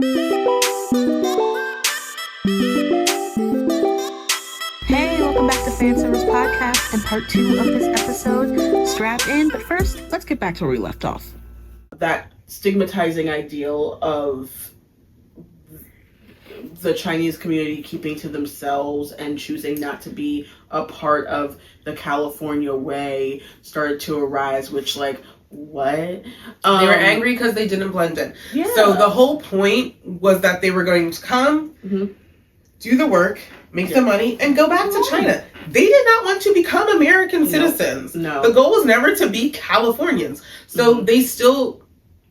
Hey, welcome back to fanSERVice Podcast and part 2 of this episode. Strap in, but first, let's get back to where we left off. That stigmatizing ideal of the Chinese community keeping to themselves and choosing not to be a part of the California way started to arise, which, like, what? They were angry because they didn't blend in. Yeah. So the whole point was that they were going to come, do the work, make the money, and go back to China. They did not want to become American citizens. No. The goal was never to be Californians. So they still,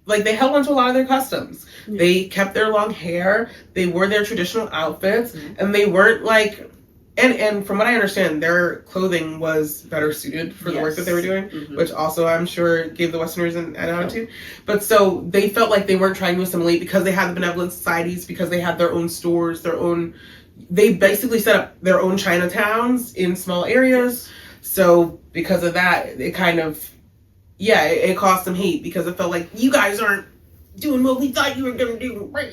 like, they held on to a lot of their customs. Yeah. They kept their long hair. They wore their traditional outfits. And they weren't, like... And from what I understand, their clothing was better suited for the work that they were doing, which also I'm sure gave the Westerners an attitude. But so they felt like they weren't trying to assimilate because they had the benevolent societies, because they had their own stores, they basically set up their own Chinatowns in small areas. So because of that, it kind of, it caused some hate because it felt like you guys aren't doing what we thought you were going to do. I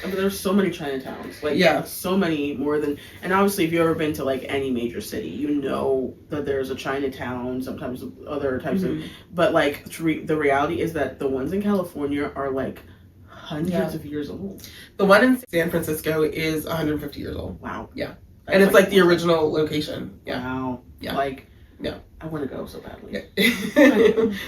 mean, there's so many Chinatowns. Like, so many more than... And obviously, if you've ever been to, like, any major city, you know that there's a Chinatown, sometimes other types of... But, like, the reality is that the ones in California are, like, hundreds of years old. The one in San Francisco is 150 years old. Wow. Yeah. And it's, like, the original location. Yeah. Wow. Yeah. Like... Yeah. I want to go so badly. Yeah.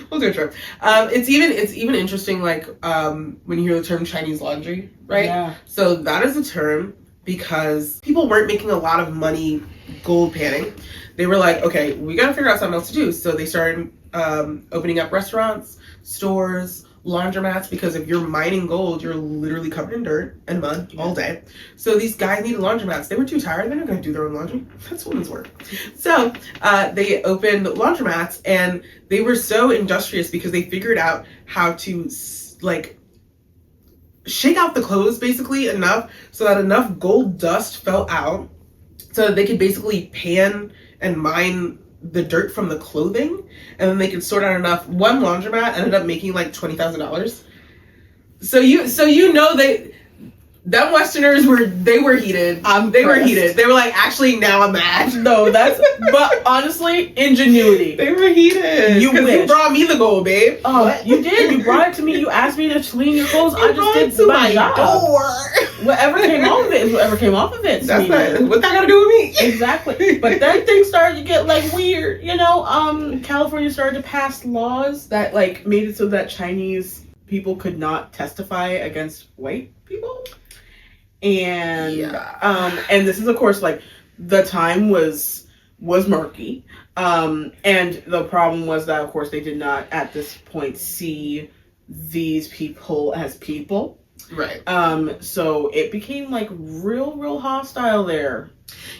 We'll do a trip. It's even interesting, like, when you hear the term Chinese laundry, right? Yeah. So that is a term because people weren't making a lot of money gold panning. They were like, okay, we got to figure out something else to do. So they started opening up restaurants, stores, laundromats, because if you're mining gold, you're literally covered in dirt and mud all day. So these guys needed laundromats. They were too tired. They're not going to do their own laundry. That's women's work. So they opened laundromats, and they were so industrious because they figured out how to, like, shake out the clothes basically enough so that enough gold dust fell out so that they could basically pan and mine the dirt from the clothing, and then they could sort out enough. One laundromat ended up making like $20,000. So you know them Westerners were heated. They were heated. They were like, actually, now I'm mad. No, but honestly, ingenuity. They were heated. You brought me the gold, babe. Oh, what? You did. You brought it to me. You asked me to clean your clothes. I just did my job. Door. Whatever came off of it is whatever came off of it. That's not, what that got to do with me? Exactly. But then things started to get, like, weird. You know, California started to pass laws that, like, made it so that Chinese people could not testify against white people. And and this is, of course, like, the time was murky, and the problem was that, of course, they did not at this point see these people as people, right? So it became, like, real hostile there.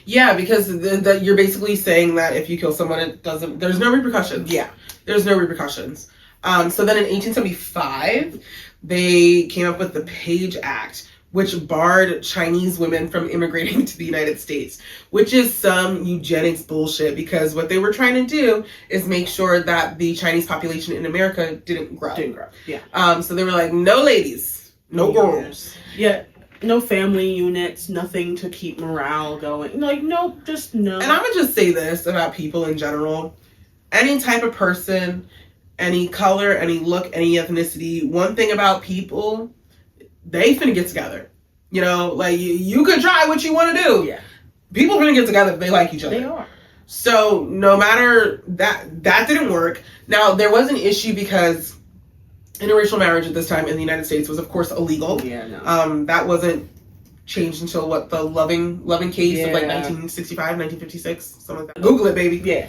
Yeah, because you're basically saying that if you kill someone, there's no repercussions. Yeah, there's no repercussions. So then in 1875 they came up with the Page Act, which barred Chinese women from immigrating to the United States, which is some eugenics bullshit, because what they were trying to do is make sure that the Chinese population in America didn't grow. Yeah. So they were like, no ladies, no girls. Yeah. No family units, nothing to keep morale going. Like, nope, just no. And I'm going to just say this about people in general. Any type of person, any color, any look, any ethnicity, one thing about people... they finna get together. You know, like, you could try what you want to do. Yeah. People finna get together if they like each other. They are. So, no matter that didn't work. Now, there was an issue because interracial marriage at this time in the United States was, of course, illegal. Yeah, no. That wasn't changed until, the Loving case of, like, 1965, 1956, something like that. Google it, baby. Yeah.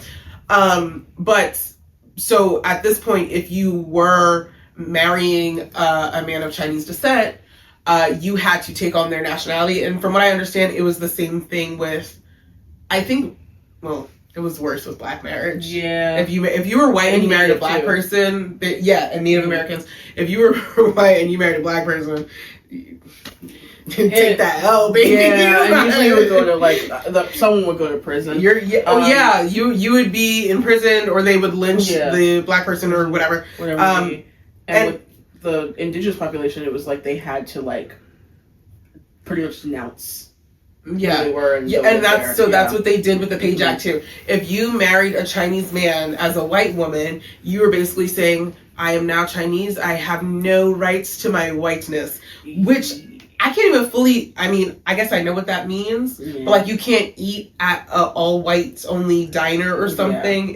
But, so, at this point, if you were marrying a man of Chinese descent, you had to take on their nationality. And from what I understand, it was the same thing with, I think, well, it was worse with black marriage. Yeah. If you were white and you married a black person, and Native Americans, if you were white and you married a black person, take that L, baby. Yeah, and usually you would go to, like, someone would go to prison. You would be imprisoned, or they would lynch the black person or whatever. And with the indigenous population, it was like they had to, like, pretty much denounce Yeah, who they were and that's what they did with the Page Act too. If you married a Chinese man as a white woman, you were basically saying, I am now Chinese, I have no rights to my whiteness, which I can't even fully, I mean, I guess I know what that means, but like you can't eat at a all whites only diner or something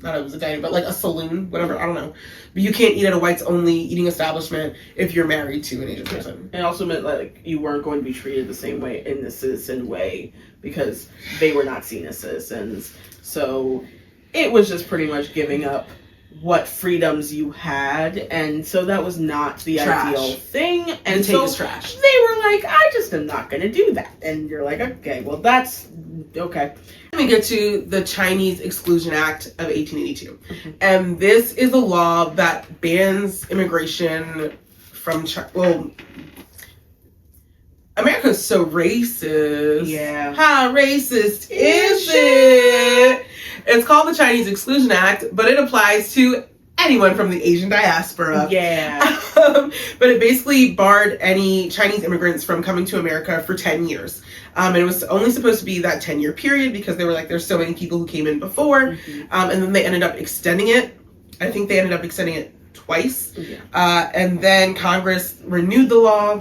not it was a diner, but like a saloon, whatever, I don't know. But you can't eat at a whites only eating establishment if you're married to an Asian person. It also meant like you weren't going to be treated the same way in the citizen way because they were not seen as citizens. So it was just pretty much giving up what freedoms you had, and so that was not the ideal thing. And so trash. They were like, I just am not going to do that. And you're like, okay, well that's okay. Let me get to the Chinese Exclusion Act of 1882. And this is a law that bans immigration from China. Well, America's so racist. Yeah. How racist is it? It's called the Chinese Exclusion Act, but it applies to anyone from the Asian diaspora. Yeah. But it basically barred any Chinese immigrants from coming to America for 10 years. And it was only supposed to be that 10-year period because they were like, there's so many people who came in before. And then they ended up extending it. I think they ended up extending it twice. And then Congress renewed the law.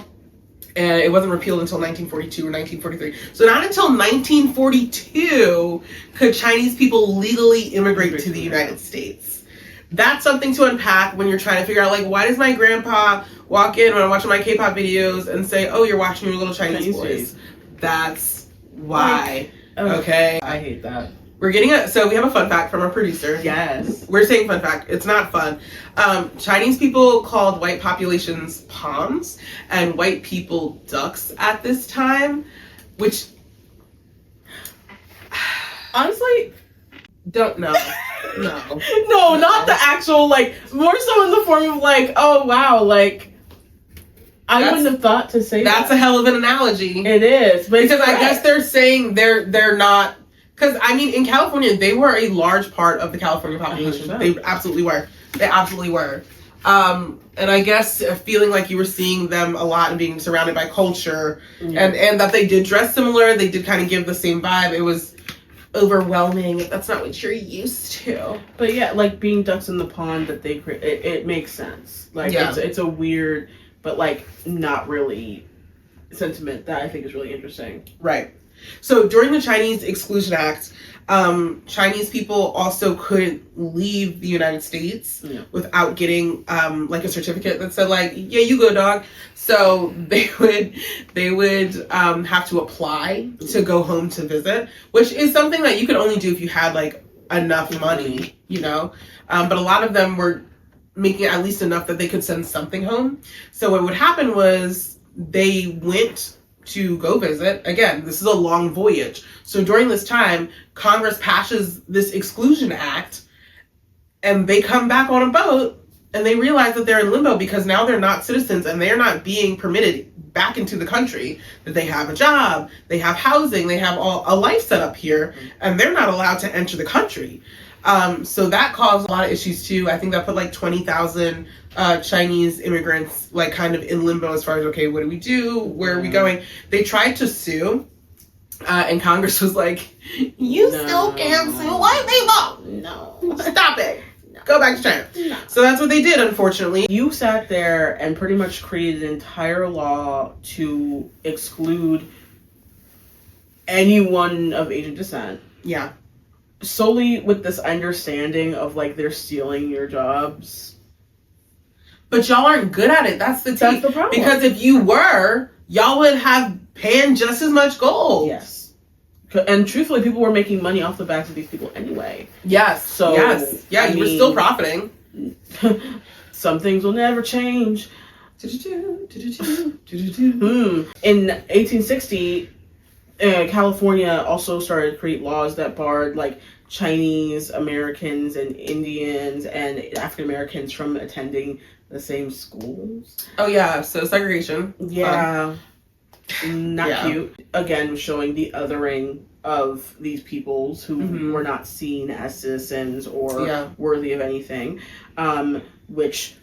And it wasn't repealed until 1942 or 1943. So not until 1942 could Chinese people legally immigrate to the United States. That's something to unpack when you're trying to figure out, like, why does my grandpa walk in when I'm watching my K-pop videos and say, oh, you're watching your little Chinese boys? That's why. Okay? I hate that. We're getting so we have a fun fact from our producer. Yes. We're saying fun fact. It's not fun. Chinese people called white populations palms and white people ducks at this time, which honestly don't know. No. No, not the actual, like, more so in the form of like, oh wow, like I wouldn't have thought to say that's a hell of an analogy. It is. But because I guess they're saying they're not. Because, I mean, in California, they were a large part of the California population. 100%. They absolutely were. They absolutely were. And I guess feeling like you were seeing them a lot and being surrounded by culture and that they did dress similar. They did kind of give the same vibe. It was overwhelming. That's not what you're used to. But yeah, like being ducks in the pond that they create, it makes sense. Like, it's a weird, but like not really sentiment that I think is really interesting. Right. So during the Chinese Exclusion Act, Chinese people also couldn't leave the United States without getting like a certificate that said like, yeah, you go, dog. So they would have to apply to go home to visit, which is something that you could only do if you had like enough money, you know. But a lot of them were making at least enough that they could send something home. So what would happen was they went to go visit. Again, this is a long voyage. So during this time, Congress passes this Exclusion Act and they come back on a boat and they realize that they're in limbo because now they're not citizens and they're not being permitted back into the country, that they have a job, they have housing, they have a life set up here, and they're not allowed to enter the country. So that caused a lot of issues too. I think that put like 20,000 Chinese immigrants like kind of in limbo as far as, okay, what do we do? Where are we going? They tried to sue, and Congress was like, you still can't sue white people. No. Stop it. Go back to China. No. So that's what they did, unfortunately. You sat there and pretty much created an entire law to exclude anyone of Asian descent. Yeah. Solely with this understanding of like they're stealing your jobs. But y'all aren't good at it. That's the problem. Because if you were, y'all would have paying just as much gold. Yes. And truthfully, people were making money off the backs of these people anyway. Yes. So yes. Yeah, you were still profiting. Some things will never change. In 1860, California also started to create laws that barred like Chinese Americans and Indians and African Americans from attending the same schools. Oh yeah, so segregation. Yeah. Not cute. Again, showing the othering of these peoples who were not seen as citizens or worthy of anything. Which,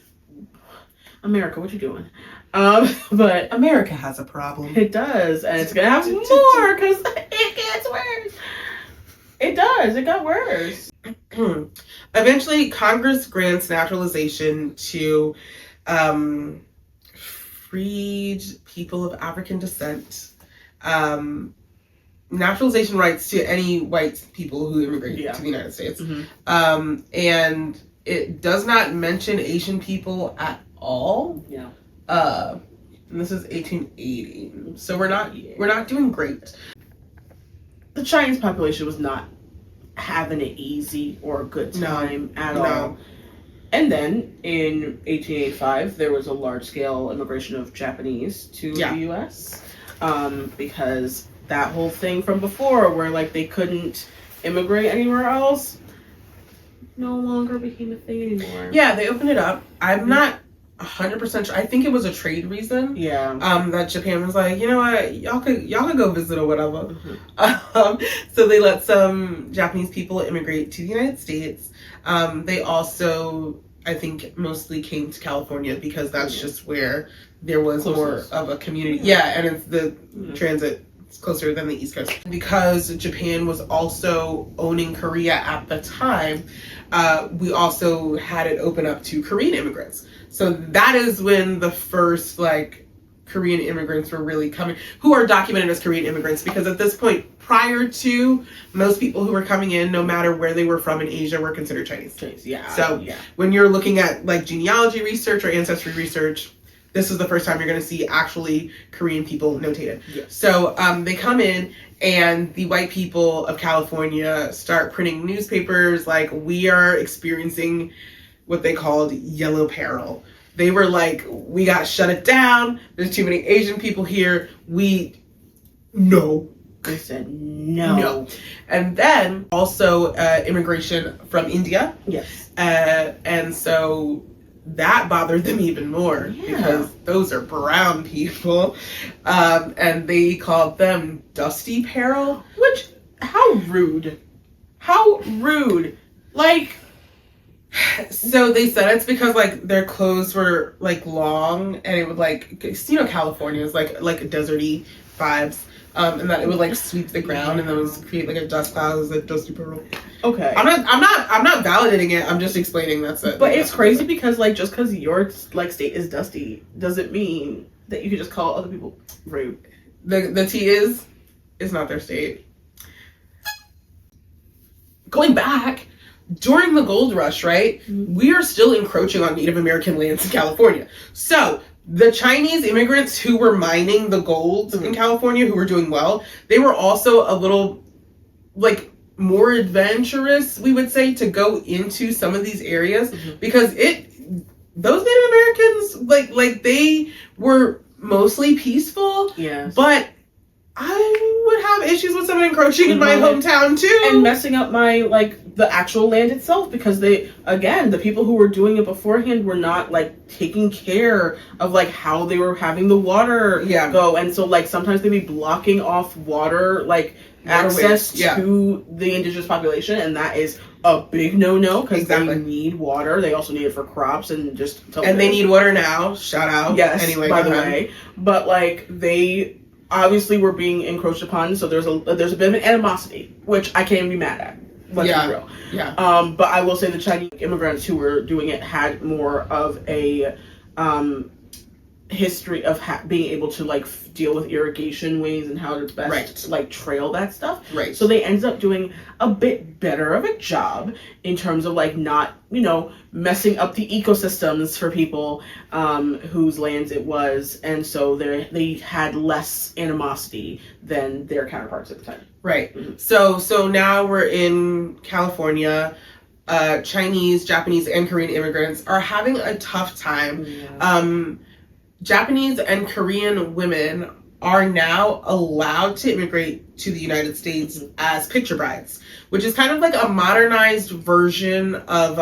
America, what you doing? But America has a problem. It does, and it's gonna have more because it gets worse. It does. It got worse. Eventually, Congress grants naturalization to freed people of African descent. Naturalization rights to any white people who immigrate to the United States. Mm-hmm. And it does not mention Asian people at all. Yeah. And this is 1880, so we're not doing great. The Chinese population was not having it easy or a good time at all. And then in 1885, there was a large-scale immigration of Japanese to the U.S. Because that whole thing from before, where like they couldn't immigrate anywhere else, no longer became a thing anymore. Yeah, they opened it up. I'm not 100% sure. I think it was a trade reason. Yeah. That Japan was like, you know what, y'all could go visit or whatever. Mm-hmm. So they let some Japanese people immigrate to the United States. They also, I think, mostly came to California because that's just where there was more of a community. Yeah, and it's the transit. It's closer than the East Coast. Because Japan was also owning Korea at the time, we also had it open up to Korean immigrants. So that is when the first Korean immigrants were really coming, who are documented as Korean immigrants, because at this point, prior to, most people who were coming in, no matter where they were from in Asia, were considered Chinese. So when you're looking at genealogy research or ancestry research, this is the first time you're going to see actually Korean people notated. Yes. So they come in, and the white people of California start printing newspapers like, we are experiencing what they called yellow peril. They were like, we got to shut it down. There's too many Asian people here. They said no. And then also immigration from India. Yes. And so that bothered them even more because those are brown people. And they called them dusty peril. Which, how rude. So they said it's because their clothes were long, and it would California is like a deserty vibes. And that it would sweep the ground and then it would create a dust cloud as a dusty pearl. Okay. I'm not validating it. I'm just explaining that's it. But it's crazy because just because your state is dusty doesn't mean that you can just call other people rude. The T is not their state. Going back, during the gold rush, right? Mm-hmm. We are still encroaching on Native American lands in California. So the Chinese immigrants who were mining the gold in California, who were doing well, they were also a little more adventurous, we would say, to go into some of these areas because those Native Americans, they were mostly peaceful. Yes. But I would have issues with someone encroaching in my hometown too. And messing up my, the actual land itself, because the people who were doing it beforehand were not, taking care of, how they were having the water go. And so, sometimes they'd be blocking off water, access to the indigenous population, and that is a big no-no, because they need water. They also need it for crops and just... And they need water now. Shout out. Yes, anyway, by the way. But, they... obviously we're being encroached upon, so there's a bit of an animosity, which I can't be mad at. Let's be real. Yeah. But I will say the Chinese immigrants who were doing it had more of a history of being able to deal with irrigation ways and how to best trail that stuff. Right. So they ended up doing a bit better of a job in terms of not messing up the ecosystems for people whose lands it was, and so they had less animosity than their counterparts at the time. Right. Mm-hmm. So now we're in California. Chinese, Japanese, and Korean immigrants are having a tough time. Yeah. Japanese and Korean women are now allowed to immigrate to the United States as picture brides, which is kind of a modernized version of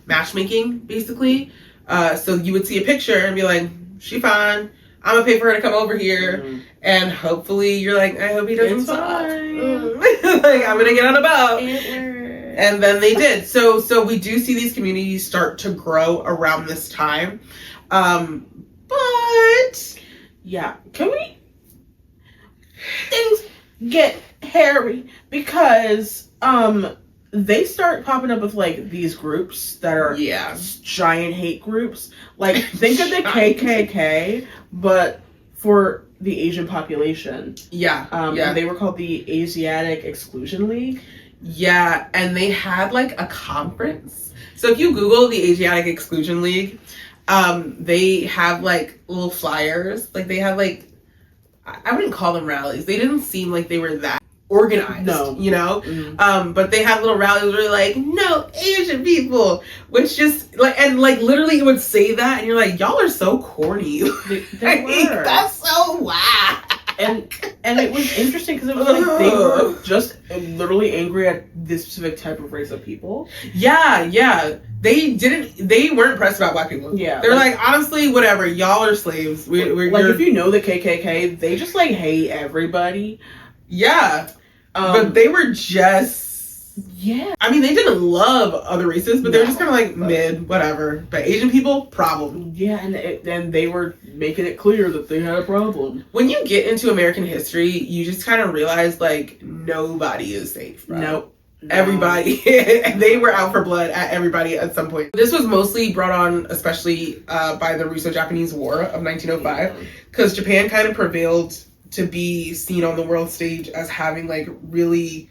matchmaking, basically. So you would see a picture and be like, she fine. I'm gonna pay for her to come over here, and hopefully you're like, I hope he doesn't suck. I'm gonna get on a boat. And then they did. So we do see these communities start to grow around this time. But yeah, can we? Things get hairy because they start popping up with like these groups that are giant hate groups. Like think of the KKK, but for the Asian population. And they were called the Asiatic Exclusion League. Yeah, and they had like a conference. So if you Google the Asiatic Exclusion League, they have like little flyers. Like they have like, I wouldn't call them rallies. They didn't seem like they were that organized. No. You know? Mm-hmm. But they had little rallies where they're like, no Asian people, which just like, and like literally it would say that and you're like, y'all are so corny. They were. That's so wow. And it was interesting because it was like they were just literally angry at this specific type of race of people. Yeah. They weren't impressed about black people. Yeah. They're like, honestly, whatever, y'all are slaves. We're like, if you know the KKK, they just like hate everybody. Yeah. But they were just... Yeah. I mean, they didn't love other races, but they were just kind of like mid, whatever. But Asian people, problem. Yeah, and they were making it clear that they had a problem. When you get into American history, you just kind of realize, like, nobody is safe, bro. Nope. Everybody. They were out for blood at everybody at some point. This was mostly brought on, especially by the Russo-Japanese War of 1905, because Japan kind of prevailed to be seen on the world stage as having, like, really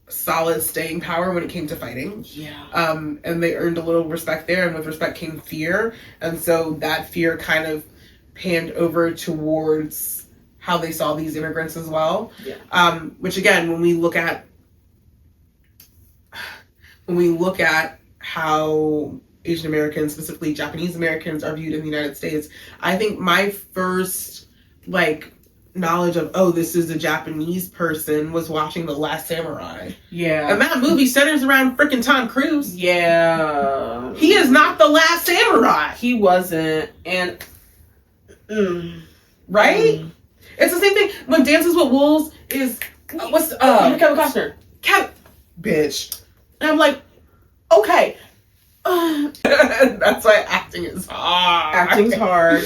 solid staying power when it came to fighting. Yeah. And they earned a little respect there, and with respect came fear. And so that fear kind of panned over towards how they saw these immigrants as well. Yeah. Which again, when we look at how Asian Americans, specifically Japanese Americans, are viewed in the United States, I think my first like knowledge of, oh, this is a Japanese person was watching The Last Samurai. Yeah. And that movie centers around freaking Tom Cruise. Yeah. He is not the last samurai. He wasn't. And right? It's the same thing when Dances with Wolves is what's Kevin Costner. Bitch. And I'm like, okay. That's why acting is hard. Acting's hard.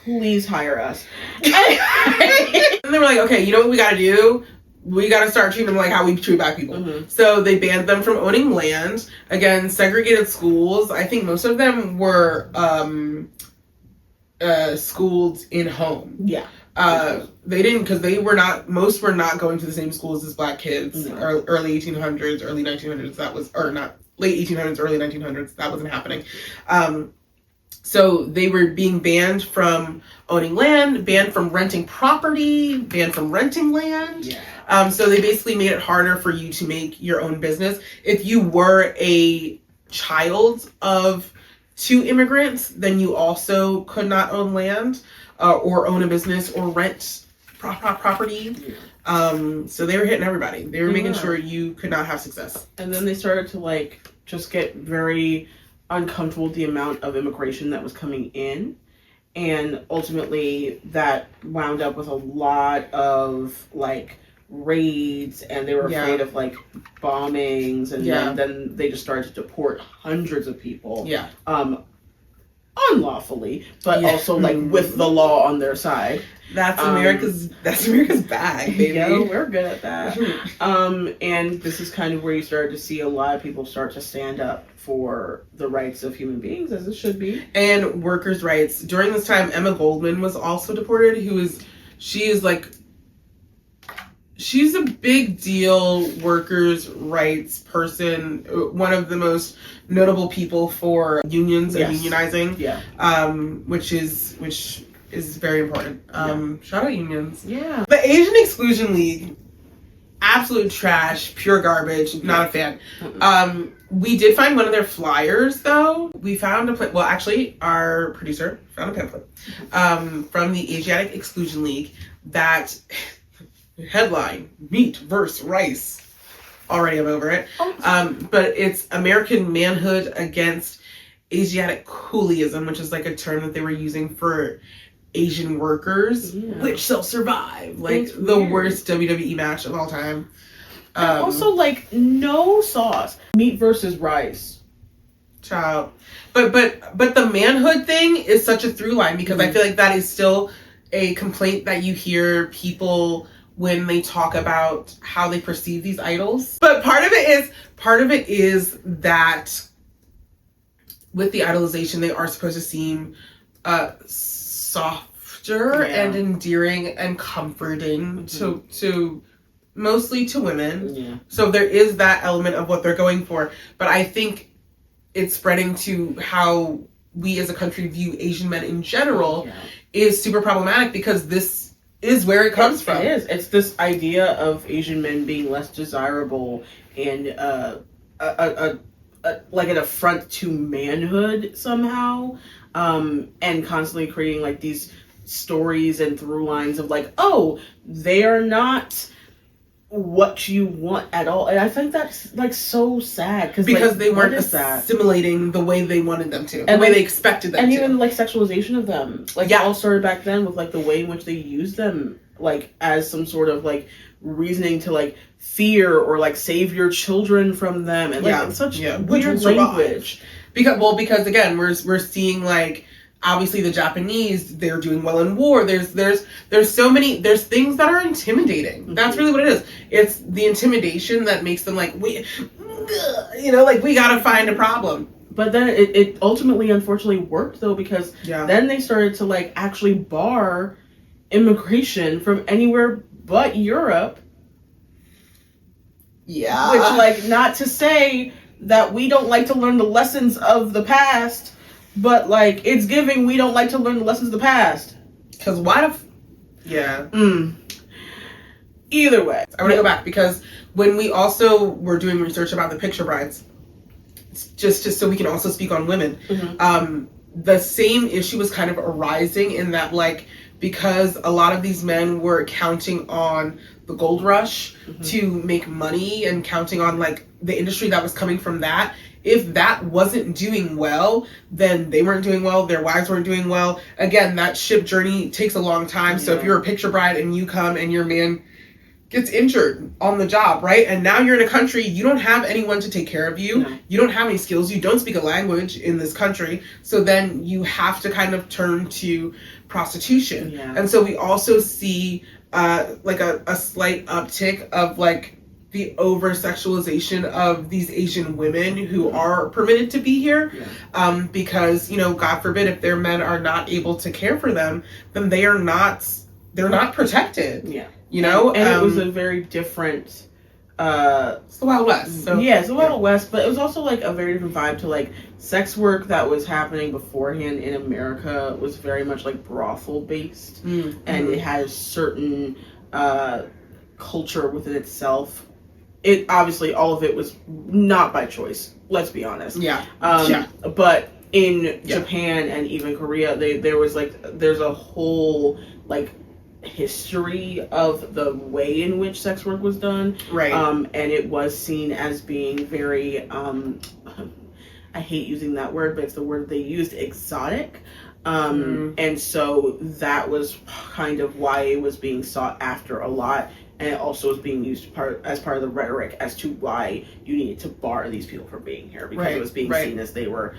Please hire us. And they were like, okay, you know what we gotta do? We gotta start treating them like how we treat black people. Mm-hmm. So they banned them from owning land. Again, segregated schools. I think most of them were schooled in home. Yeah. They didn't, because most were not going to the same schools as black kids. No. Early 1800s, early 1900s, that was, or not, late 1800s, early 1900s, that wasn't happening. So they were being banned from owning land, banned from renting property, banned from renting land. Yeah. So they basically made it harder for you to make your own business. If you were a child of two immigrants, then you also could not own land or own a business or rent property. Yeah. So they were hitting everybody. They were making sure you could not have success. And then they started to like just get very uncomfortable with the amount of immigration that was coming in, and ultimately that wound up with a lot of like raids, and they were afraid of like bombings, and then they just started to deport hundreds of people unlawfully, but also like with the law on their side. That's America's bag, baby. Yeah, we're good at that. And this is kind of where you started to see a lot of people start to stand up for the rights of human beings, as it should be. And workers' rights. During this time, Emma Goldman was also deported, she's a big deal workers' rights person, one of the most notable people for unions and unionizing, which is very important. Shout out unions. Yeah. The Asian Exclusion League, absolute trash, pure garbage, not a fan. We did find one of their flyers, though. We found our producer found a pamphlet from the Asiatic Exclusion League that headline, meat versus rice. Already I'm over it. But it's American manhood against Asiatic coolieism, which is like a term that they were using for Asian workers, which shall survive. Like the worst WWE match of all time. Also, like, no sauce. Meat versus rice. Child. But the manhood thing is such a through line, because I feel like that is still a complaint that you hear people when they talk about how they perceive these idols. But part of it is that with the idolization, they are supposed to seem softer and endearing and comforting to mostly to women. Yeah. So there is that element of what they're going for. But I think it's spreading to how we as a country view Asian men in general is super problematic, because this is where it comes from. It is. It's this idea of Asian men being less desirable and like an affront to manhood somehow, and constantly creating like these stories and through lines of like, oh, they are not what you want at all. And I think that's like so sad, because like, they weren't assimilating the way they wanted them to, and the way they expected them to. And even like sexualization of them, like it all started back then with like the way in which they used them like as some sort of like reasoning to like fear or like save your children from them, and like it's such weird language. Because again, we're seeing like, obviously the Japanese, they're doing well in war. There's things that are intimidating. That's really what it is. It's the intimidation that makes them like, we gotta find a problem. But then it ultimately, unfortunately, worked though, because then they started to like actually bar immigration from anywhere but Europe. Yeah. Which, like, not to say that we don't like to learn the lessons of the past, but like it's giving we don't like to learn the lessons of the past. Because why Either way, I want to go back, because when we also were doing research about the picture brides, just so we can also speak on women, the same issue was kind of arising in that, like, because a lot of these men were counting on the gold rush to make money and counting on like the industry that was coming from that. If that wasn't doing well, then they weren't doing well, their wives weren't doing well. Again, that ship journey takes a long time. So if you're a picture bride and you come and your man gets injured on the job, right? And now you're in a country, you don't have anyone to take care of you. No. You don't have any skills. You don't speak a language in this country. So then you have to kind of turn to prostitution. Yeah. And so we also see like a slight uptick of like the over-sexualization of these Asian women who are permitted to be here. Yeah. Because, God forbid, if their men are not able to care for them, then they're not protected. Yeah. And it was a very different it's the Wild West. So, it's the Wild West, but it was also like a very different vibe to like sex work that was happening beforehand in America was very much like brothel based, and it has certain culture within itself. It obviously all of it was not by choice. Let's be honest. But in Japan and even Korea, there's a whole like history of the way in which sex work was done, right? And it was seen as being very I hate using that word, but it's the word they used, exotic. And so that was kind of why it was being sought after a lot, and it also was being used as part of the rhetoric as to why you needed to bar these people from being here, because it was being seen as they were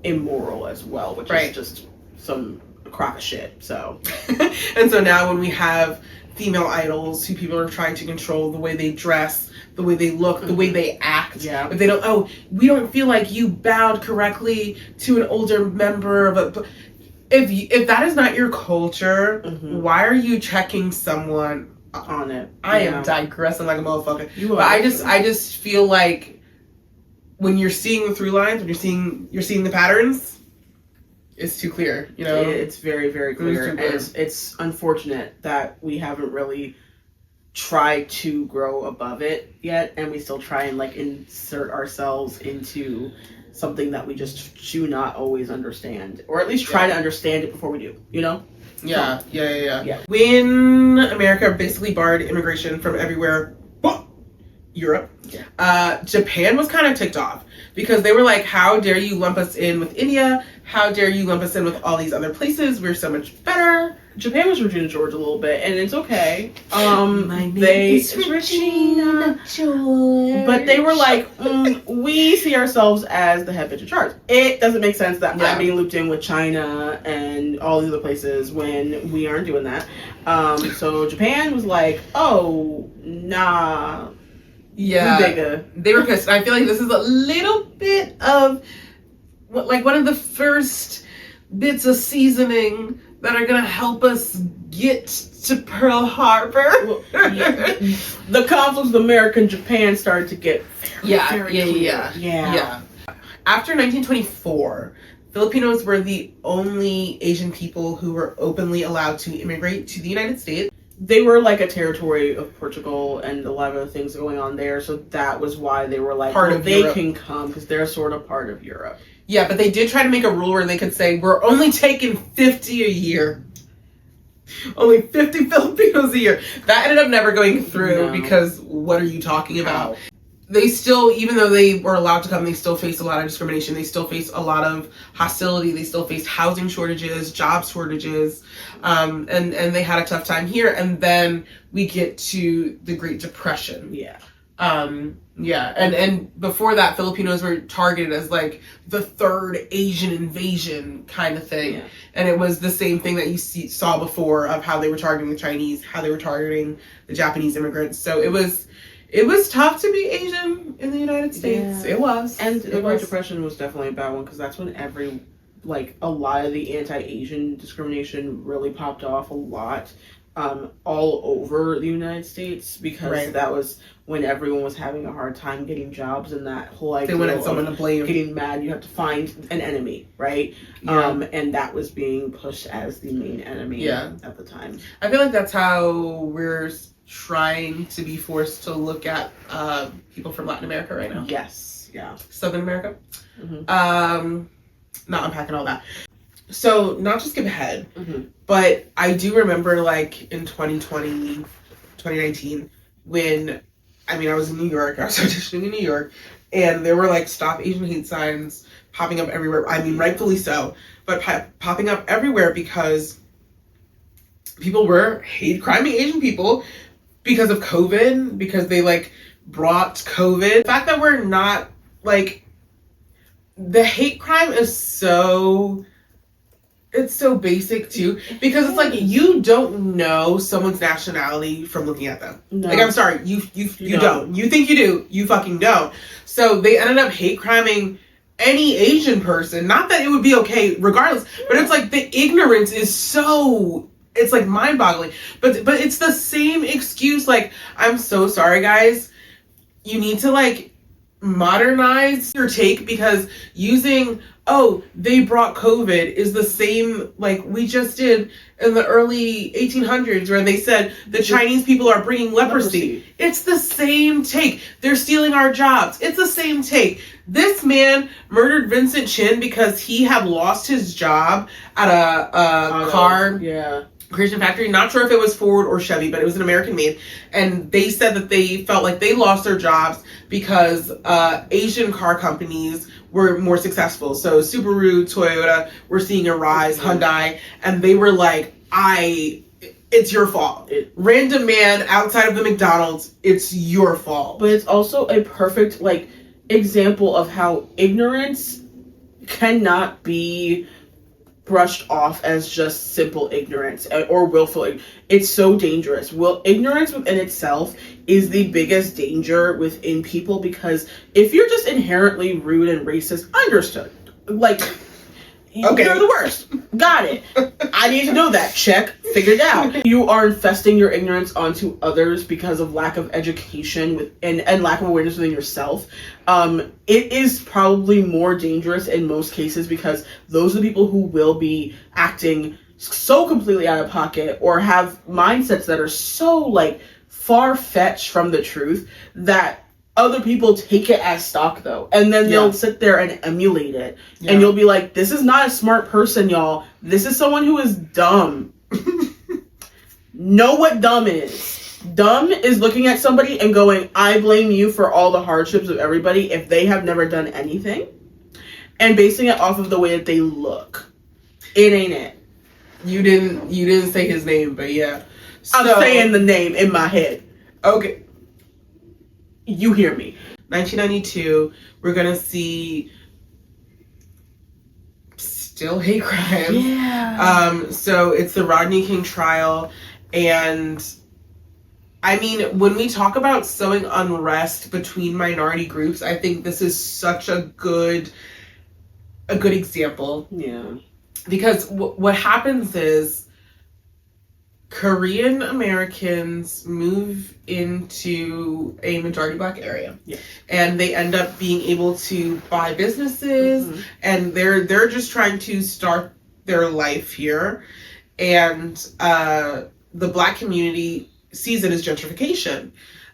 immoral as well, which is just some crock of shit. So and so now when we have female idols who people are trying to control the way they dress, the way they look, the way they act, if they don't, we don't feel like you bowed correctly to an older member of a, if that is not your culture, why are you checking someone on it? I am digressing like a motherfucker. But I just feel like when you're seeing the through lines, when you're seeing the patterns, it's too clear, It's very, very clear. And it's unfortunate that we haven't really tried to grow above it yet, and we still try and like insert ourselves into something that we just do not always understand, or at least try to understand it before we do, Yeah. When America basically barred immigration from everywhere but Europe, Japan was kind of ticked off, because they were like, how dare you lump us in with India? How dare you lump us in with all these other places? We're so much better. Japan was Regina George a little bit, and it's okay. My name is Regina George. But they were like, we see ourselves as the head bitch in charge. It doesn't make sense that I'm being looped in with China and all these other places when we aren't doing that. So Japan was like, oh, nah. Yeah, they were pissed. I feel like this is a little bit of like one of the first bits of seasoning that are gonna help us get to Pearl Harbor. Well, the conflicts with America and Japan started to get very clear. Yeah. After 1924, Filipinos were the only Asian people who were openly allowed to immigrate to the United States. They were like a territory of Portugal and a lot of other things going on there, so that was why they were like, they can come because they're sort of part of Europe. Yeah, but they did try to make a rule where they could say, we're only taking 50 a year. Only 50 Filipinos a year. That ended up never going through because what are you talking about? They still, even though they were allowed to come, they still faced a lot of discrimination. They still faced a lot of hostility. They still faced housing shortages, job shortages, and they had a tough time here. And then we get to the Great Depression. And before that, Filipinos were targeted as like the third Asian invasion kind of thing. And it was the same thing that you saw before of how they were targeting the Chinese, how they were targeting the Japanese immigrants. So it was tough to be Asian in the United States. It was. And the Great Depression was definitely a bad one because that's when a lot of the anti-Asian discrimination really popped off a lot all over the United States because that was when everyone was having a hard time getting jobs and that whole idea they wanted someone to blame. Getting mad, you have to find an enemy, right? And that was being pushed as the main enemy at the time. I feel like that's how we're trying to be forced to look at people from Latin America right now. Yes. Yeah. Southern America. Not unpacking all that. So, not to skip ahead, but I do remember like in 2020, 2019, when, I was in New York, I was auditioning in New York, and there were like Stop Asian Hate signs popping up everywhere. Rightfully so, but popping up everywhere because people were hate criming Asian people because of COVID, because they like brought COVID. The fact that we're not like, the hate crime is it's so basic too, because it's like you don't know someone's nationality from looking at them. No. Like, I'm sorry, you don't. You think you do, you fucking don't. So they ended up hate criming any Asian person. Not that it would be okay regardless, but it's like the ignorance is so, it's like mind-boggling. But it's the same excuse. Like, I'm so sorry, guys. You need to like modernize your take, because using they brought COVID is the same like we just did in the early 1800s where they said the Chinese people are bringing leprosy. It's the same take. They're stealing our jobs. It's the same take. This man murdered Vincent Chin because he had lost his job at a car creation factory. Not sure if it was Ford or Chevy, but it was an American made. And they said that they felt like they lost their jobs because Asian car companies were more successful. So Subaru, Toyota were seeing a rise, Hyundai, and they were like, it's your fault. Random man outside of the McDonald's, it's your fault. But it's also a perfect like example of how ignorance cannot be brushed off as just simple ignorance or willful. It's so dangerous. Ignorance within itself is the biggest danger within people, because if you're just inherently rude and racist, understood. Like, okay, you're the worst. Got it. I need to know that. Check. Figured out. You are infesting your ignorance onto others because of lack of education and lack of awareness within yourself. It is probably more dangerous in most cases, because those are the people who will be acting so completely out of pocket or have mindsets that are so like far-fetched from the truth that other people take it as stock, though, and then they'll sit there and emulate it, and you'll be like, this is not a smart person, y'all. This is someone who is dumb. Know what dumb is. Dumb is looking at somebody and going, I blame you for all the hardships of everybody if they have never done anything, and basing it off of the way that they look. It ain't it. You didn't say his name, but yeah. I'm saying the name in my head. Okay. You hear me. 1992, we're gonna see still hate crimes. Yeah. So it's the Rodney King trial, and I mean, when we talk about sowing unrest between minority groups, I think this is such a good example. Yeah. Because what happens is Korean Americans move into a majority black area, yeah, and they end up being able to buy businesses, and they're just trying to start their life here, and the black community sees it as gentrification,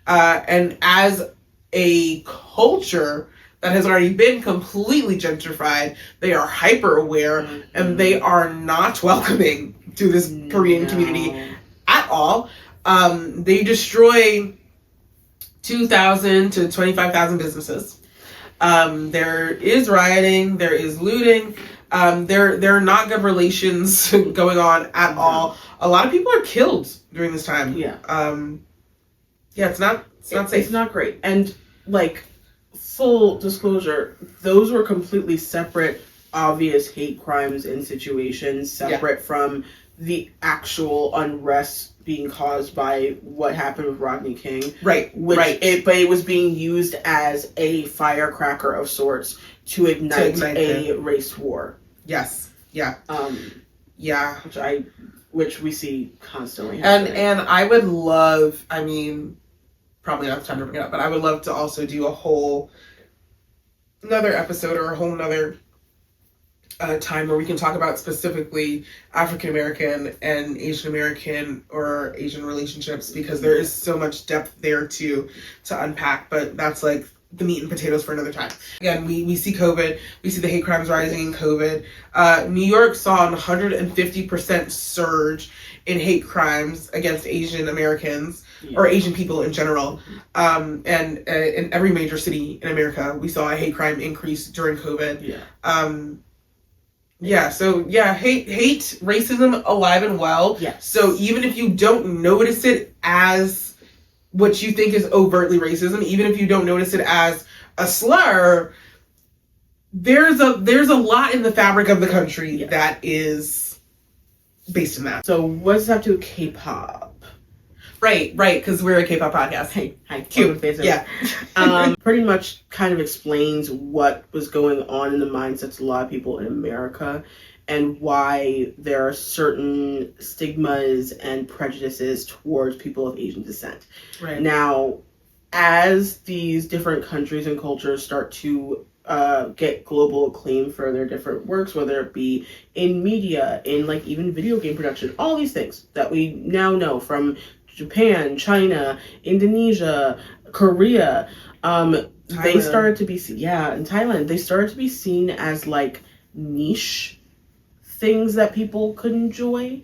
and as a culture that has already been completely gentrified, they are hyper aware, and they are not welcoming to this Korean community at all. They destroy 2,000 to 25,000 businesses. There is rioting, there is looting. There are not good relations going on at all. A lot of people are killed during this time. Yeah. It's not safe. It's not great. And like, full disclosure, those were completely separate, obvious hate crimes and situations, separate from the actual unrest being caused by what happened with Rodney King. Right. But it was being used as a firecracker of sorts to ignite a race war. Yes. Yeah. Which we see constantly happening. And I would love, I mean, probably not the time to bring it up, but I would love to also do another episode or a whole nother time where we can talk about specifically African American and Asian American or Asian relationships, because there is so much depth there to unpack, but that's like the meat and potatoes for another time. Again, we see COVID, we see the hate crimes rising in COVID. New York saw a 150% surge in hate crimes against Asian Americans or Asian people in general. And in every major city in America, we saw a hate crime increase during COVID. Hate, racism alive and well. Yes. So even if you don't notice it as what you think is overtly racism, even if you don't notice it as a slur, there's a lot in the fabric of the country that is based in that. So what does that have to do with K-pop? Right, because we're a K-pop podcast. Hi, cute. Yeah. Pretty much kind of explains what was going on in the mindsets of a lot of people in America, and why there are certain stigmas and prejudices towards people of Asian descent. Right. Now, as these different countries and cultures start to get global acclaim for their different works, whether it be in media, in like even video game production, all these things that we now know from Japan, China, Indonesia, Korea, they started to be in Thailand, they started to be seen as like niche things that people could enjoy.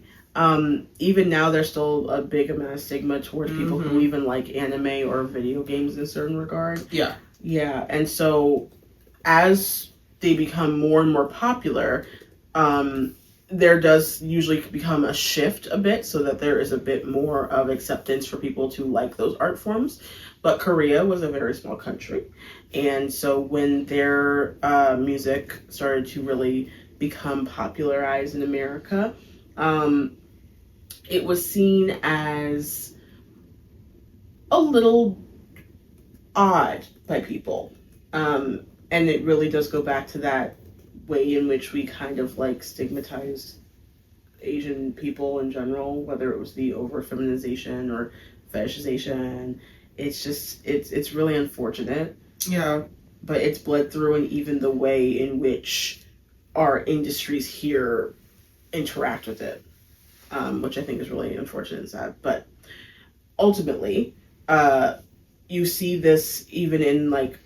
Even now there's still a big amount of stigma towards people who even like anime or video games in a certain regard. Yeah, and so as they become more and more popular, there does usually become a shift a bit, so that there is a bit more of acceptance for people to like those art forms. But Korea was a very small country, and so when their music started to really become popularized in America, it was seen as a little odd by people. And it really does go back to that way in which we kind of like stigmatized Asian people in general, whether it was the over feminization or fetishization. It's just, it's really unfortunate. Yeah. But it's bled through in even the way in which our industries here interact with it, which I think is really unfortunate and sad. But ultimately, you see this even in like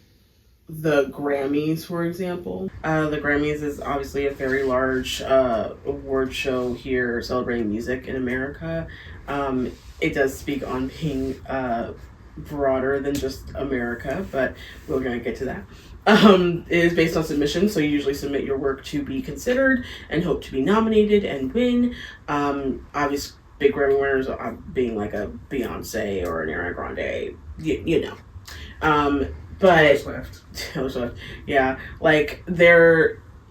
the Grammys, for example. The Grammys is obviously a very large award show here celebrating music in America. It does speak on being broader than just America, but we're going to get to that. It is based on submission, so you usually submit your work to be considered and hope to be nominated and win. Obviously, big Grammy winners being like a Beyonce or an Ariana Grande, you know. But Taylor Swift, yeah, like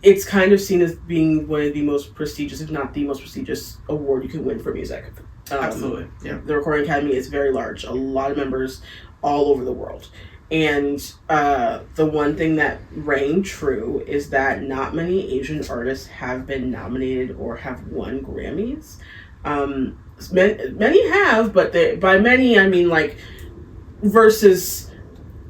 it's kind of seen as being one of the most prestigious, if not the most prestigious award you can win for music. Absolutely, yeah. The Recording Academy is very large, a lot of members all over the world. And the one thing that rang true is that not many Asian artists have been nominated or have won Grammys. Many have, but by many I mean like versus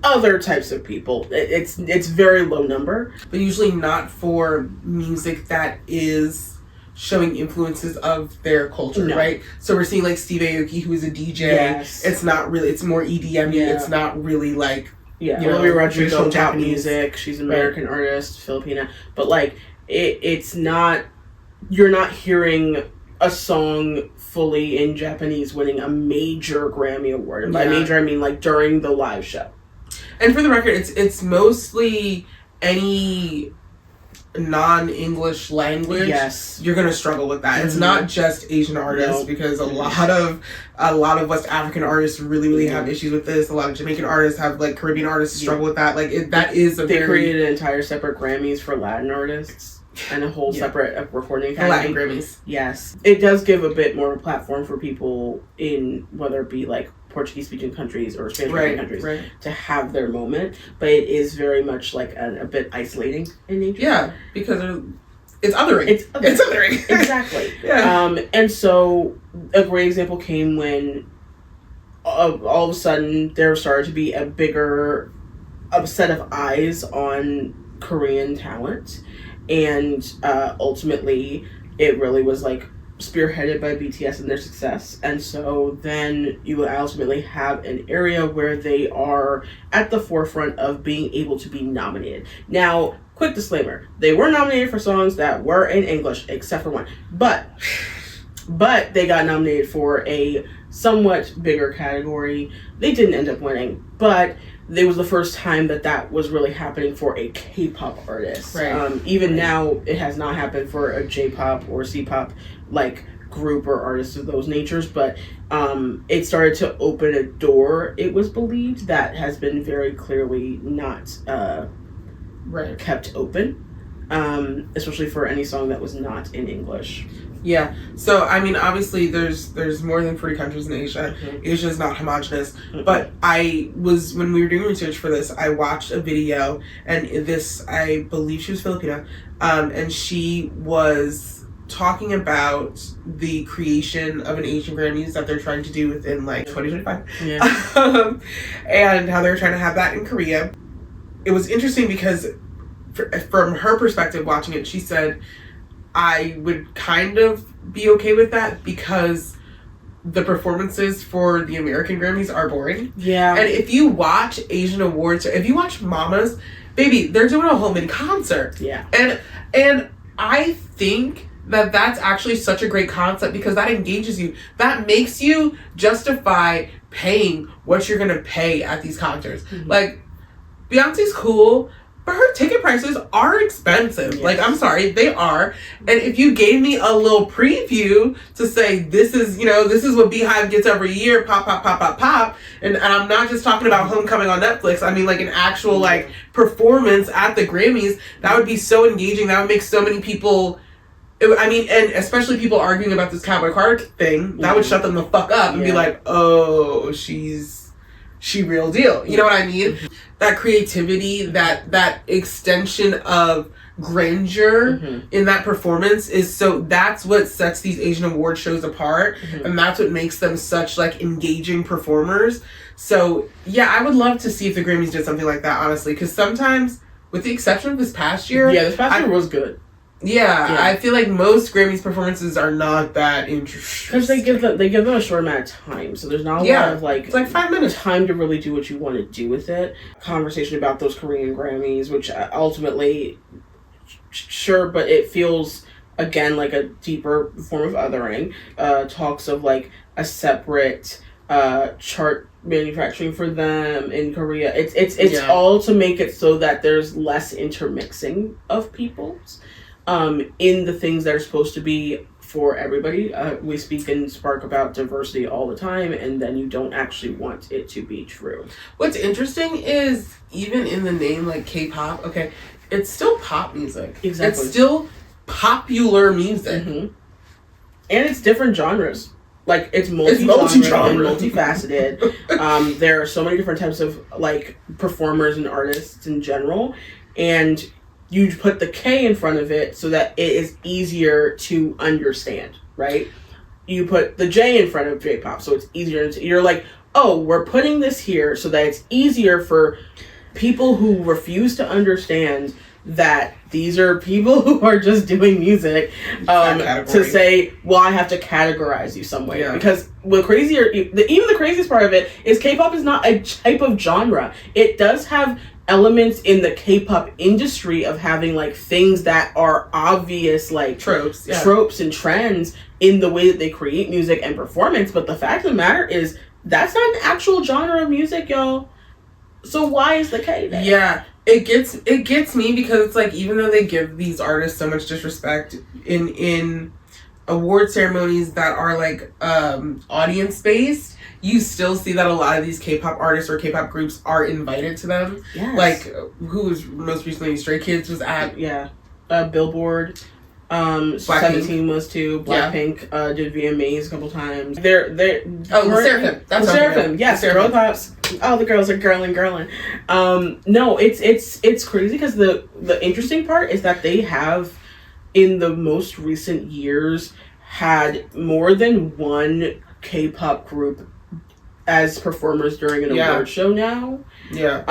other types of people. It's very low number, but usually not for music that is showing influences of their culture, right? So we're seeing like Steve Aoki, who is a DJ. Yes. It's not really. It's more EDM. Yeah. It's not really like Olivia Rodrigo, pop music. She's an American artist, Filipina, but like it's not. You're not hearing a song fully in Japanese winning a major Grammy award, and by major I mean like during the live show. And for the record, it's mostly any non-English language. Yes, you're gonna struggle with that. Mm-hmm. It's not just Asian artists because a lot of West African artists really have issues with this. A lot of Jamaican artists have like Caribbean artists struggle with that. Like they created entire separate Grammys for Latin artists. And a whole separate recording academy. Latin Grammys. Yes. It does give a bit more platform for people in, whether it be like Portuguese-speaking countries or Spanish-speaking countries, to have their moment. But it is very much like a bit isolating in nature. Yeah, because it's othering. It's othering. Exactly. Yeah. And so a great example came when all of a sudden there started to be a set of eyes on Korean talent. And ultimately, it really was like spearheaded by BTS and their success. And so then you ultimately have an area where they are at the forefront of being able to be nominated. Now, quick disclaimer, they were nominated for songs that were in English, except for one. But they got nominated for a somewhat bigger category. They didn't end up winning, but it was the first time that was really happening for a K-pop artist. Even now, it has not happened for a J-pop or C-pop like group or artist of those natures. But it started to open a door. It was believed that has been very clearly not kept open, especially for any song that was not in English. Yeah. So, I mean, obviously there's more than 40 countries in Asia. Mm-hmm. Asia is not homogenous. Mm-hmm. But when we were doing research for this, I watched a video, and I believe she was Filipina, and she was talking about the creation of an Asian Grammys that they're trying to do within like 2025. Yeah. And how they're trying to have that in Korea. It was interesting because from her perspective watching it, she said, I would kind of be okay with that because the performances for the American Grammys are boring. Yeah. And if you watch Asian awards, if you watch Mamas, baby, they're doing a whole mini concert. Yeah. And I think that's actually such a great concept because that engages you. That makes you justify paying what you're going to pay at these concerts. Mm-hmm. Like, Beyonce's cool, but her ticket prices are expensive. Yes. Like, I'm sorry, they are. And if you gave me a little preview to say, this is what Beehive gets every year, pop, pop, pop, pop, pop. And I'm not just talking about Homecoming on Netflix. I mean, like, an actual, like, performance at the Grammys. That would be so engaging. That would make so many people... and especially people arguing about this Cowboy Carter thing, that would shut them the fuck up and be like, oh, she real deal. You know what I mean? That creativity, that extension of grandeur in that performance that's what sets these Asian award shows apart. And that's what makes them such like engaging performers. So yeah, I would love to see if the Grammys did something like that, honestly, because sometimes, with the exception of this past year, this past year was good. Yeah, I feel like most Grammys performances are not that interesting. Because they give them a short amount of time, so there's not a lot of it's like 5 minutes time to really do what you want to do with it. Conversation about those Korean Grammys, which ultimately, sure, but it feels again like a deeper form of othering. Talks of like a separate chart manufacturing for them in Korea. It's all to make it so that there's less intermixing of peoples in the things that are supposed to be for everybody. We speak and Spark about diversity all the time, and then you don't actually want it to be true. What's interesting is even in the name like K-pop, okay, it's still pop music. Exactly. It's still popular music. Mm-hmm. And it's different genres. Like, it's multi-genre and multifaceted. There are so many different types of, like, performers and artists in general. And you put the K in front of it so that it is easier to understand, right? You put the J in front of J-pop, so it's easier. You're like, oh, we're putting this here so that it's easier for people who refuse to understand that these are people who are just doing music to say, well, I have to categorize you some way. Yeah. Because even the craziest part of it is K-pop is not a type of genre. It does have elements in the K-pop industry of having like things that are obvious, like tropes and trends in the way that they create music and performance. But the fact of the matter is that's not an actual genre of music, y'all. So why is the K there? Yeah. It gets me because it's like, even though they give these artists so much disrespect in award ceremonies that are like audience based, you still see that a lot of these K-pop artists or K-pop groups are invited to them. Yes. Like, who was most recently Stray Kids was at Billboard. 17 was too. Blackpink did VMAs a couple times. They're Seraphim. That's Seraphim. Yes, girl pops. Oh, the girls are girling. No, it's crazy because the interesting part is that they have in the most recent years had more than one K-pop group as performers during an award show now. Yeah.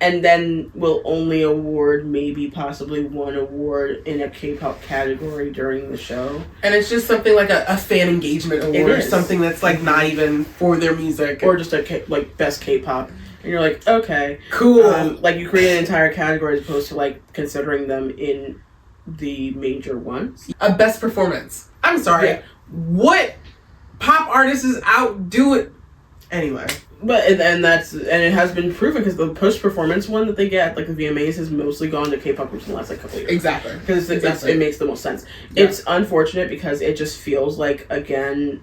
And then will only award maybe possibly one award in a K-pop category during the show. And it's just something like a fan engagement award or something that's like not even for their music. Or just like best K-pop. And you're like, okay. Cool. Like you create an entire category as opposed to like considering them in the major ones. A best performance. I'm sorry. Yeah. What pop artist is out doing... Anyway, but and it has been proven because the post performance one that they get, like the VMAs, has mostly gone to K-pop groups in the last like couple of years. Exactly, because it makes the most sense. Yeah. It's unfortunate because it just feels like again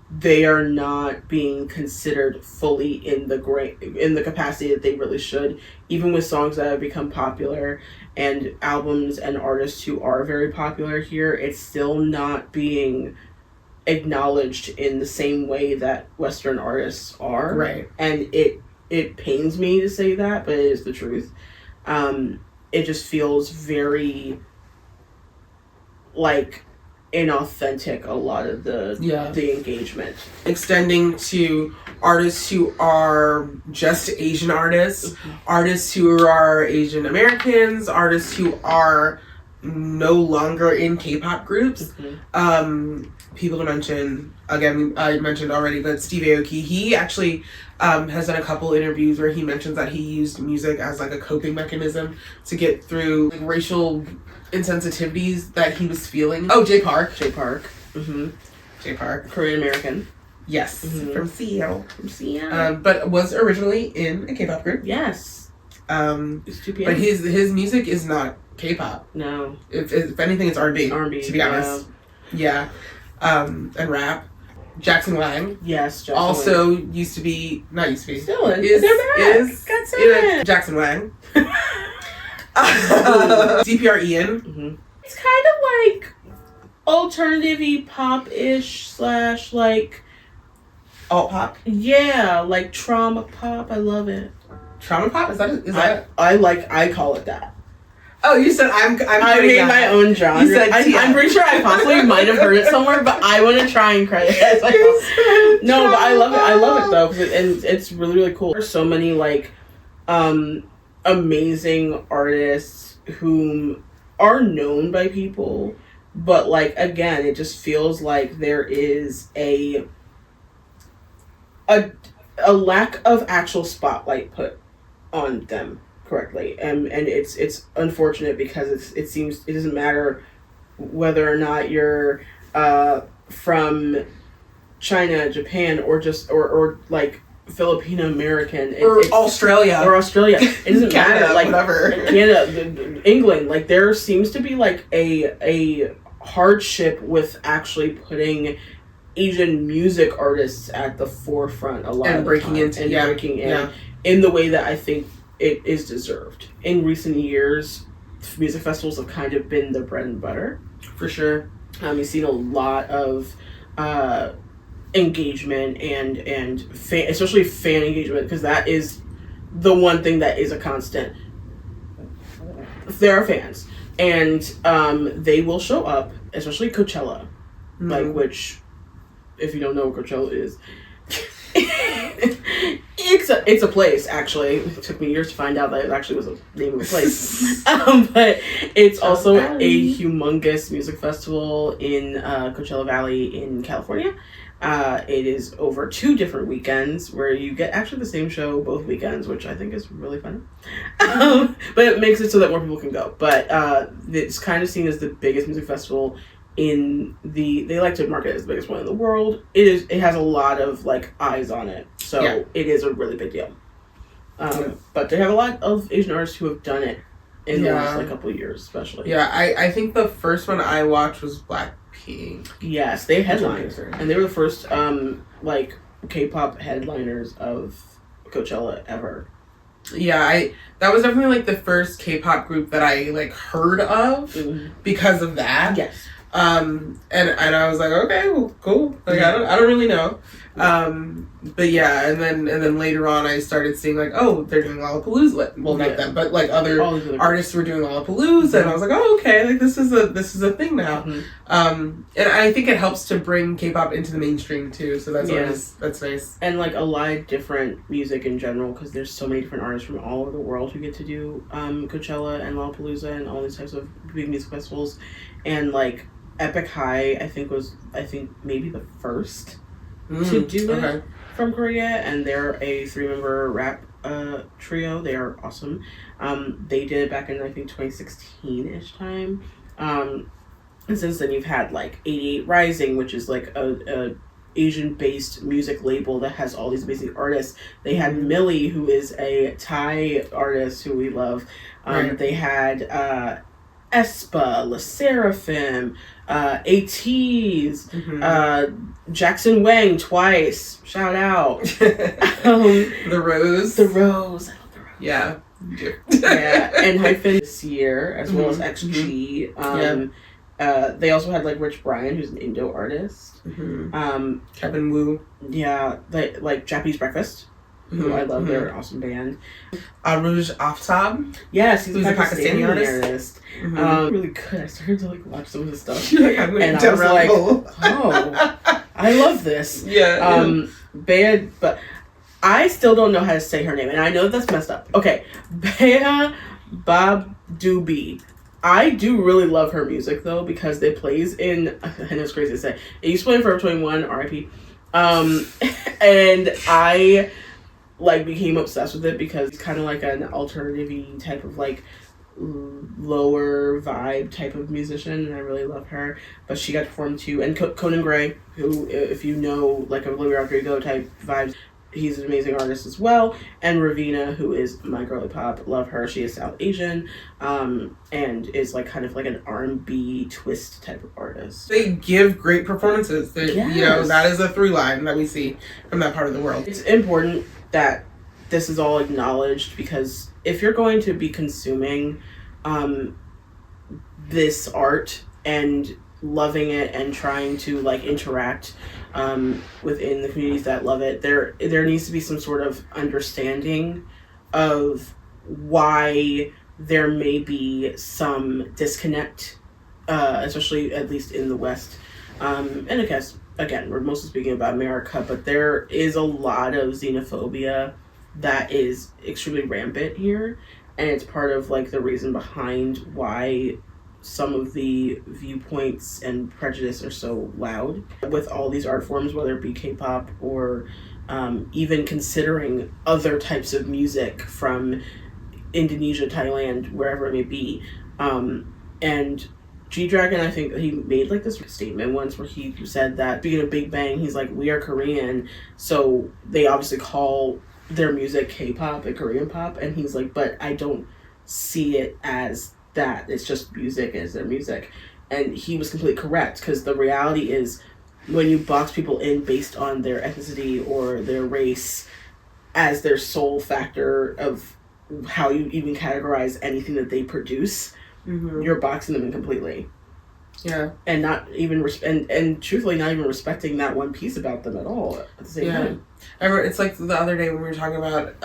they are not being considered fully in the capacity that they really should. Even with songs that have become popular and albums and artists who are very popular here, it's still not being acknowledged in the same way that Western artists are. Right. And it pains me to say that, but it is the truth. It just feels very like inauthentic, a lot of the engagement. Extending to artists who are just Asian artists, artists who are Asian Americans, artists who are no longer in K-pop groups. People to mention, again, I mentioned already, but Steve Aoki, he actually has done a couple interviews where he mentions that he used music as like a coping mechanism to get through like, racial insensitivities that he was feeling. Oh, Jay Park. Jay Park. Korean American. Yes. From Seattle. But was originally in a K-pop group. Yes. But his music is not K-pop. No. If anything, it's R&B. To be honest. Yeah. And rap. Jackson Wang. Yes, Jackson also Wang. Still in. Is Jackson Wang. CPR Ian. It's kind of like alternative-y pop-ish / like alt pop. Yeah, like trauma pop. I love it. Trauma pop? Is that? I call it that. Oh, you said I made my own genre. You said I'm pretty sure I possibly might have heard it somewhere, but I want to try and credit it as myself. No, but I love it. I love it though, and it's really, really cool. There's so many like amazing artists who are known by people, but like again, it just feels like there is a lack of actual spotlight put on them correctly, and it's unfortunate because it seems it doesn't matter whether or not you're from China, Japan, or just or like Filipino American or Australia. It doesn't Canada, matter. Like whatever. Canada, England. Like there seems to be like a hardship with actually putting Asian music artists at the forefront a lot and of breaking the time, into and yeah, breaking in yeah. in the way that I think it is deserved. In recent years, music festivals have kind of been the bread and butter. For sure. You've seen a lot of engagement and especially fan engagement, because that is the one thing that is a constant. There are fans, and they will show up, especially Coachella, like, which, if you don't know what Coachella is, it's a place. Actually, it took me years to find out that it actually was a name of a place. But it's also a humongous music festival in Coachella Valley in California. It is over 2 different weekends where you get actually the same show both weekends, which I think is really fun. But it makes it so that more people can go. But it's kind of seen as the biggest music festival they like to market it as the biggest one in the world. It has a lot of like eyes on it, so it is a really big deal. But they have a lot of Asian artists who have done it in the last like couple of years, especially. Yeah, I think the first one I watched was Blackpink. Yes, they headlined, and they were the first like K-pop headliners of Coachella ever. Yeah, that was definitely like the first K-pop group that I like heard of because of that. Yes. And I was like, okay, well, cool. Like I don't really know. But yeah, and then later on I started seeing like, oh, they're doing Lollapalooza. Well, not them, but like other artists were doing Lollapalooza, and I was like, oh, okay, like this is a thing now. And I think it helps to bring K-pop into the mainstream too. So that's nice. And like a lot of different music in general, because there's so many different artists from all over the world who get to do Coachella and Lollapalooza and all these types of big music festivals, and like Epic High I think maybe the first to do it from Korea, and they're a 3-member rap trio. They are awesome. They did it back in I think 2016-ish time. And since then you've had like 88 Rising, which is like a Asian-based music label that has all these amazing artists. They had Millie, who is a Thai artist who we love. They had aespa, LE SSERAFIM, ATEEZ, Jackson Wang twice. Shout out. The Rose. I love The Rose. Yeah. And Hyphen this year, as well as XG. They also had like Rich Brian, who's an Indo artist. Kevin Wu. Yeah, like Japanese Breakfast, who I love. They're an awesome band. Aruj Aftab. Yes, he's a Pakistani artist. Really good. I started to like watch some of his stuff, and I was like, oh, I love this. Yeah. But I still don't know how to say her name, and I know that's messed up. Okay, Bea Babdubi. I do really love her music though, because it plays in, I know it's crazy to say, it used to play in Forever 21, RIP, and I like became obsessed with it because it's kind of like an alternative-y type of like lower vibe type of musician, and I really love her. But she got to perform too, and Conan Gray, who, if you know, like a Olivia Rodrigo type vibes, he's an amazing artist as well. And Ravina, who is my girly pop, love her. She is South Asian, and is like kind of like an R&B twist type of artist. They give great performances. You know, that is a through line that we see from that part of the world. It's important that this is all acknowledged, because if you're going to be consuming this art and loving it and trying to like interact within the communities that love it, there needs to be some sort of understanding of why there may be some disconnect, especially at least in the West. And I guess again, we're mostly speaking about America, but there is a lot of xenophobia that is extremely rampant here, and it's part of like the reason behind why some of the viewpoints and prejudice are so loud with all these art forms, whether it be K-pop or even considering other types of music from Indonesia, Thailand, wherever it may be. And G-Dragon, I think he made like this statement once where he said that being a Big Bang, he's like, we are Korean, so they obviously call their music K-pop and Korean pop, and he's like, but I don't see it as that. It's just music, it's their music. And he was completely correct, because the reality is when you box people in based on their ethnicity or their race as their sole factor of how you even categorize anything that they produce, you're boxing them in completely. Yeah. And not even and truthfully not even respecting that one piece about them at all at the same time. I remember, it's like the other day when we were talking about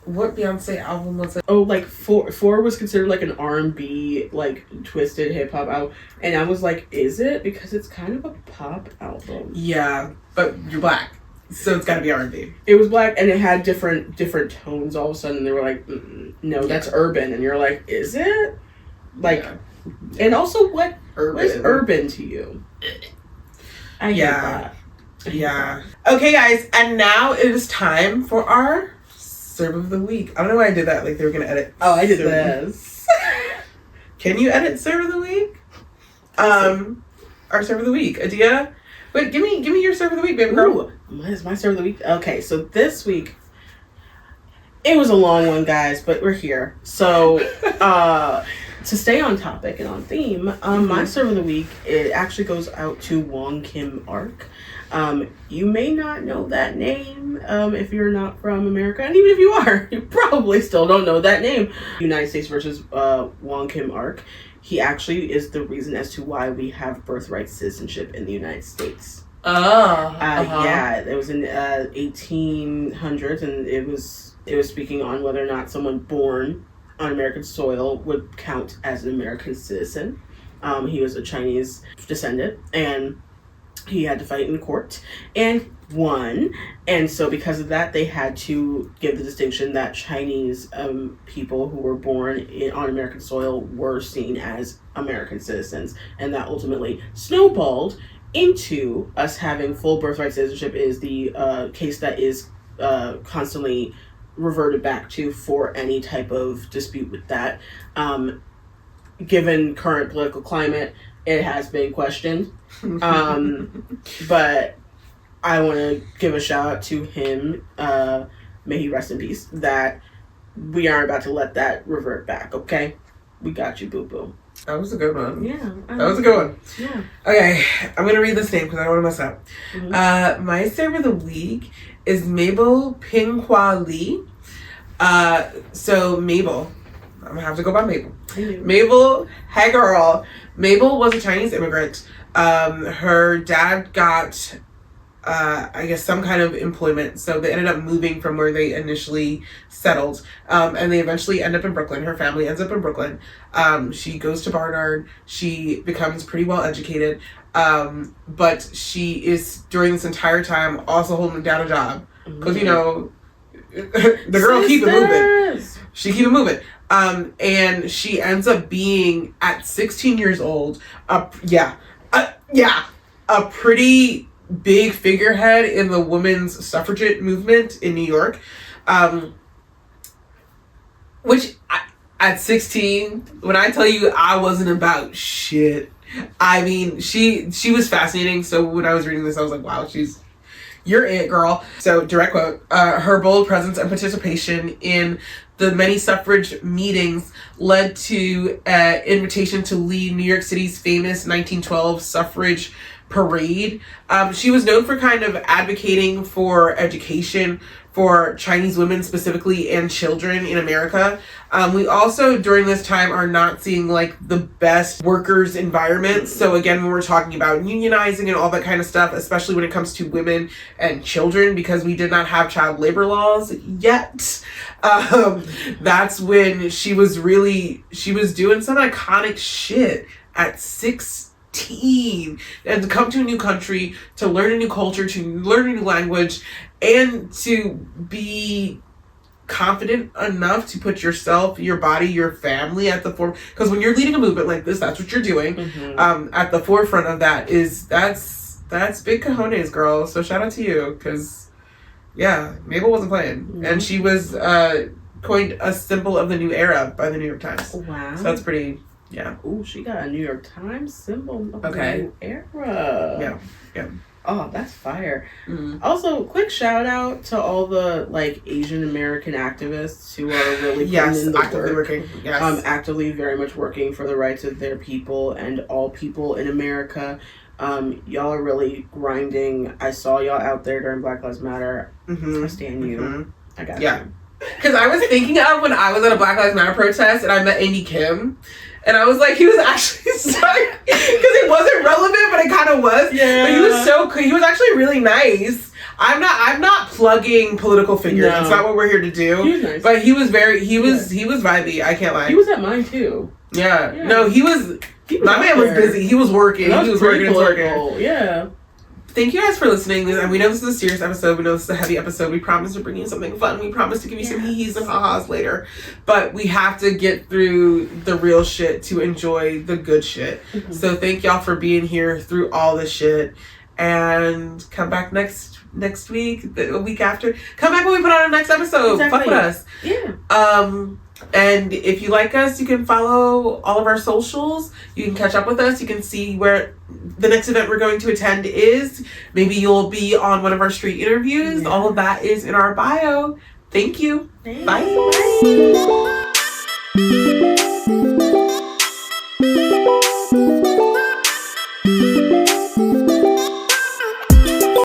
what Beyonce album was it? Oh, like Four was considered like an R&B, like twisted hip hop album, and I was like, is it? Because it's kind of a pop album. Yeah, but you're black, so it's got to be R&B. It was black, and it had different tones. All of a sudden, they were like, no, that's urban, and you're like, is it? Like, and also, what is urban to you? I hate that. Yeah. Okay, guys, and now it is time for our Serve of the Week. I don't know why I did that. Like they were gonna edit. Oh, I did this. Can you edit Serve of the Week? Our Serve of the Week, Adia. Wait, give me your Serve of the Week, baby girl. Ooh, what is my Serve of the Week? Okay, so this week it was a long one, guys, but we're here. So, to stay on topic and on theme, my Serve of the Week, it actually goes out to Wong Kim Ark. You may not know that name if you're not from America, and even if you are, you probably still don't know that name. United States versus Wong Kim Ark. He actually is the reason as to why we have birthright citizenship in the United States. Yeah, it was in 1800s, and it was speaking on whether or not someone born on American soil would count as an American citizen. He was a Chinese descendant, and he had to fight in court and won. And so because of that, they had to give the distinction that Chinese people who were born on American soil were seen as American citizens. And that ultimately snowballed into us having full birthright citizenship. Is the case that is constantly reverted back to for any type of dispute with that. Given current political climate, it has been questioned. But I want to give a shout out to him. May he rest in peace. That we aren't about to let that revert back, okay? We got you, boo-boo. That was a good one. Yeah. That was a good one. Yeah. Okay, I'm going to read this name because I don't want to mess up. Mm-hmm. My Serve of the Week is Mabel Pinghua Lee. So Mabel, I'm going to have to go by Mabel. Mabel, hey girl. Mabel was a Chinese immigrant. Her dad got, I guess, some kind of employment. So they ended up moving from where they initially settled. And they eventually end up in Brooklyn. Her family ends up in Brooklyn. She goes to Barnard. She becomes pretty well educated. But she is, during this entire time, also holding down a job. Because, you know, the girl keep it moving. She keep it moving. And she ends up being, at 16 years old, a pretty big figurehead in the women's suffragette movement in New York. Which, at 16, when I tell you I wasn't about shit, I mean, she was fascinating. So when I was reading this, I was like, wow, you're it, girl. So, direct quote, her bold presence and participation in the many suffrage meetings led to an invitation to lead New York City's famous 1912 suffrage parade. She was known for kind of advocating for education for Chinese women specifically and children in America. We also, during this time, are not seeing like the best workers' environments. So again, when we're talking about unionizing and all that kind of stuff, especially when it comes to women and children, because we did not have child labor laws yet. That's when she was doing some iconic shit at 16. And to come to a new country, to learn a new culture, to learn a new language, and to be confident enough to put yourself, your body, your family at the forefront. Because when you're leading a movement like this, that's what you're doing. At the forefront of that that's big cojones, girl. So shout out to you, because yeah, Mabel wasn't playing, and she was coined a symbol of the new era by the New York Times. Wow. So that's pretty Yeah. Ooh, she got a New York Times symbol. Okay. Era. Yeah. Oh, that's fire. Mm-hmm. Also, quick shout out to all the like Asian American activists who are really putting in the actively work. working. Yes. Actively very much working for the rights of their people and all people in America. Y'all are really grinding. I saw y'all out there during Black Lives Matter. I stand you. I got you. Because I was thinking of when I was at a Black Lives Matter protest and I met Andy Kim. And I was like, he was actually sorry because it wasn't relevant, but it kind of was. Yeah. But he was so cool. He was actually really nice. I'm not plugging political figures. No. That's not what we're here to do. He was nice. But he was vibey. I can't lie. He was at mine too. Yeah. No, he was my man was busy. He was working. He was working. Yeah. Thank you guys for listening. And we know this is a serious episode. We know this is a heavy episode. We promise to bring you something fun. We promise to give you some hee-hees and ha-has later. But we have to get through the real shit to enjoy the good shit. Mm-hmm. So thank y'all for being here through all the shit. And come back next week, the week after. Come back when we put out our next episode. Exactly. Fuck with us. Yeah. And if you like us, you can follow all of our socials. You can catch up with us. You can see where the next event we're going to attend is. Maybe you'll be on one of our street interviews. Yeah. All of that is in our bio. Thank you. Thanks. Bye. Bye.